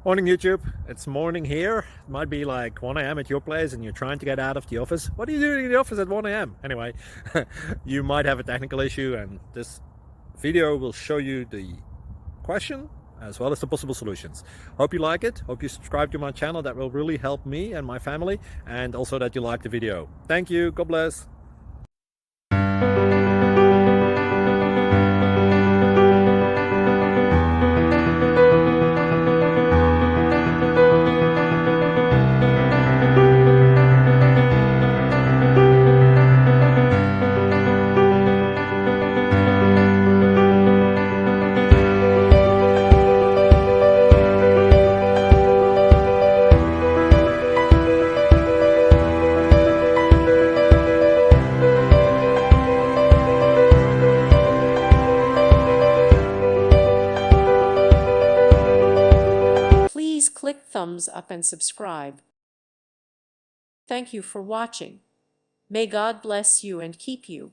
Morning YouTube, it's morning here. It might be like 1 a.m. at your place and you're trying to get out of the office. What are you doing in the office at 1 a.m.? Anyway, you might have a technical issue and this video will show you the question as well as the possible solutions. Hope you like it, hope you subscribe to my channel. That will really help me and my family, and also that you like the video. Thank you, God bless. Please click thumbs up and subscribe. Thank you for watching. May God bless you and keep you.